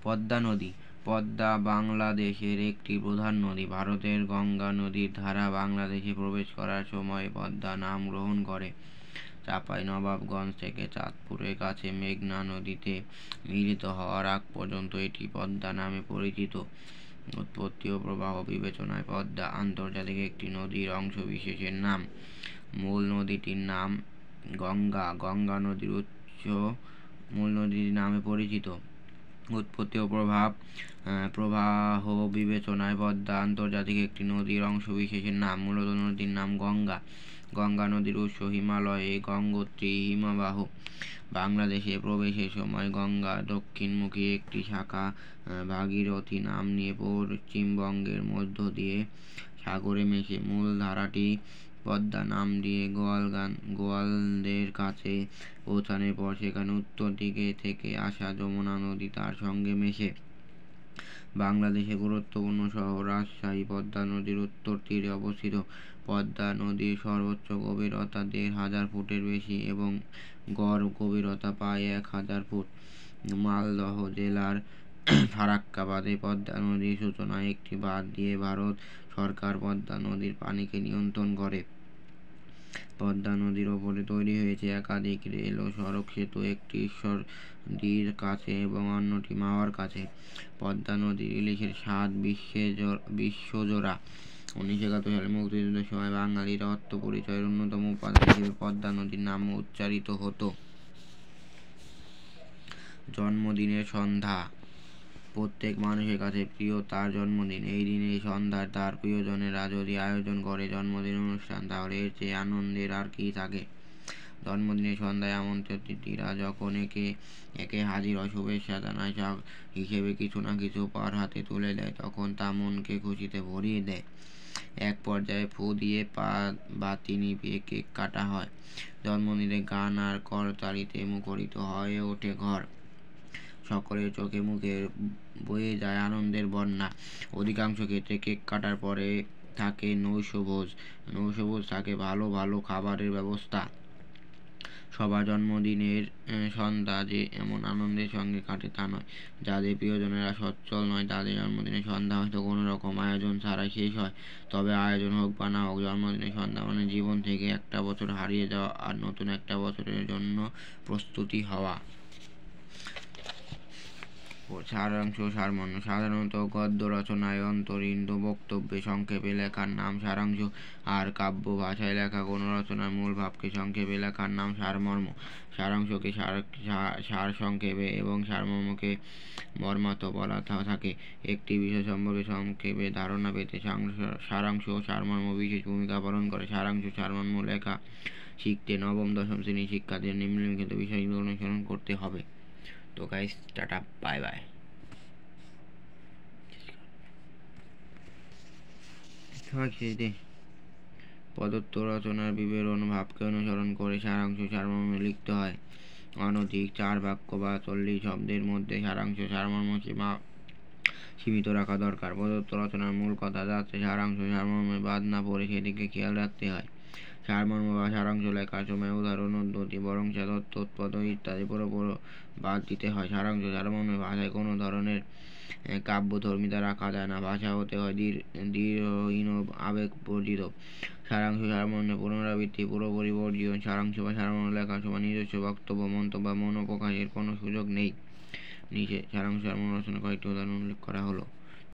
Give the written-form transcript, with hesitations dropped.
পদ্মা নদী। পদ্মা বাংলাদেশের একটি প্রধান নদী। ভারতের গঙ্গা নদীর ধারা বাংলাদেশে প্রবেশ করার সময় পদ্মা নাম গ্রহণ করে। চাঁপাইনবাবগঞ্জ থেকে চাঁদপুরের কাছে মেঘনা নদীতে মিলিত হওয়ার আগ পর্যন্ত এটি পদ্মা নামে পরিচিত। উৎপত্তি ও প্রবাহ বিবেচনায় পদ্মা আন্তর্জাতিক একটি নদীর অংশবিশেষের নাম। মূল নদীটির নাম গঙ্গা। গঙ্গা নদীর উৎস মূল নদীর নামে পরিচিত। উৎপত্তি ও প্রবাহ বিবেচনায় পদ্মা আন্তর্জাতিক একটি নদীর অংশবিশেষের নাম। মূলত নদীর নাম গঙ্গা। গঙ্গা নদীর উৎস হিমালয়ে গঙ্গোত্রী হিমবাহ। বাংলাদেশে প্রবেশের সময় গঙ্গা দক্ষিণমুখী একটি শাখা ভাগীরথী নাম নিয়ে পশ্চিমবঙ্গের মধ্য দিয়ে সাগরে মেশে। মূল ধারাটি পদ্মা নাম দিয়ে গোয়ালদের কাছে পৌঁছানোর পর সেখানে উত্তর দিকে থেকে আসা যমুনা নদী তার সঙ্গে মেশে। বাংলাদেশের গুরুত্বপূর্ণ শহর রাজশাহী পদ্মা নদীর উত্তর তীরে অবস্থিত। পদ্মা নদীর সর্বোচ্চ গভীরতা ১,৫০০ ফুটের বেশি এবং গড় গভীরতা প্রায় ১,০০০ ফুট। মালদহ জেলার ফারাক্কা বাঁধে পদ্মা নদীর সূচনা। একটি বাঁধ দিয়ে ভারত সরকার পদ্মা নদীর পানিকে নিয়ন্ত্রণ করে। পদ্মা নদীর ওপরে তৈরি হয়েছে একাধিক রেল ও সড়ক সেতু, একটি ঈশ্বরদীর কাছে এবং অন্যটি মাওয়ার কাছে। পদ্মা নদীর ইলিশের স্বাদ বিশ্বজোড়া। ১৯৭১ সালে মুক্তিযুদ্ধের সময় বাঙালির আত্মপরিচয়ের অন্যতম উপাদান হিসেবে পদ্মা নদীর নাম উচ্চারিত হতো। জন্মদিনের সন্ধ্যা। প্রত্যেক মানুষের কাছে প্রিয় তার জন্মদিন। এই দিনে সন্ধ্যায় তার প্রিয়জনেরা যদি আয়োজন করে জন্মদিন অনুষ্ঠান, তাহলে এর চেয়ে আনন্দের আর কি থাকে। জন্মদিনের সন্ধ্যায় আমন্ত্রিত অতিথিরা যখন একে একে হাজির হয়, শুভেচ্ছা জানায় হিসেবে কিছু না কিছু উপহার হাতে তুলে দেয়, তখন তা মনকে খুশিতে ভরিয়ে দেয়। এক পর্যায়ে ফু দিয়ে বাতি নিভিয়ে কেক কাটা হয়। জন্মদিনে গান আর করতালিতে মুখরিত হয়ে ওঠে ঘর। সকলের চোখে মুখে বয়ে যায় আনন্দের বন্যা। অধিকাংশ ক্ষেত্রে কেক কাটার পরে থাকে নৈশভোজ। থাকে ভালো ভালো খাবারের ব্যবস্থা। সবার জন্মদিনের সন্ধ্যা যে এমন আনন্দের সঙ্গে কাটে তা নয়। যাদের প্রিয়জনেরা সচ্ছল নয়, তাদের জন্মদিনের সন্ধ্যা হয়তো কোনো রকম আয়োজন ছাড়াই শেষ হয়। তবে আয়োজন হোক বা না হোক, জন্মদিনের সন্ধ্যা মানে জীবন থেকে একটা বছর হারিয়ে যাওয়া আর নতুন একটা বছরের জন্য প্রস্তুতি হওয়া। সারাংশ সারমর্ম। সাধারণত গদ্য রচনায় অন্তর্নিহিত বক্তব্যে সংক্ষেপে লেখার নাম সারাংশ, আর কাব্য ভাষায় লেখা কোনো রচনার মূল ভাবকে সংক্ষেপে লেখার নাম সারমর্ম। সারাংশকে সারসংক্ষেপে এবং সারমর্মকে মর্মার্থ বলা থাকে। একটি বিষয় সম্পর্কে সংক্ষেপে ধারণা পেতে সারাংশ ও সারমর্ম বিশেষ ভূমিকা পালন করে। সারাংশ সারমর্ম লেখা শিখতে নবম-দশম শ্রেণীর শিক্ষার্থীদের নিম্নলিখিত বিষয়গুলো অনুসরণ করতে হবে। তো গাইস, টাটা, বাই বাই। প্রদত্ত রচনার বিবরণ ভাবকে অনুসরণ করে সারাংশ সারমর্ম লিখতে হয়। অনধিক 4 বাক্য বা 40 শব্দের মধ্যে সারাংশ সারমর্ম সীমিত রাখা দরকার। প্রদত্ত রচনার মূল কথা যাতে সারাংশ সারমর্মে বাদ না পড়ে সেদিকে খেয়াল রাখতে হয়। সারমর্ম বা সারাংশ লেখার সময় উদাহরণ, উদ্ধৃতি, বরংশা, তথ্য উৎপাদন ইত্যাদি পুরোপুরি বাদ দিতে হয়। সারাংশ সারমর্মের ভাষায় কোনো ধরনের কাব্যধর্মিতা রাখা যায় না। ভাষা হতে হয় দৃঢ়হীন ও আবেগ বর্জিত। সারাংশ সারমর্মের পুনরাবৃত্তি পুরোপুরি বর্জিত। সারাংশ বা সারমর্ম লেখার সময় নিজস্ব বক্তব্য, মন্তব্য বা মনোপ্রকাশের কোনো সুযোগ নেই। নিচে সারাংশ সারমর্ম রচনার কয়েকটি উদাহরণ উল্লেখ করা হলো।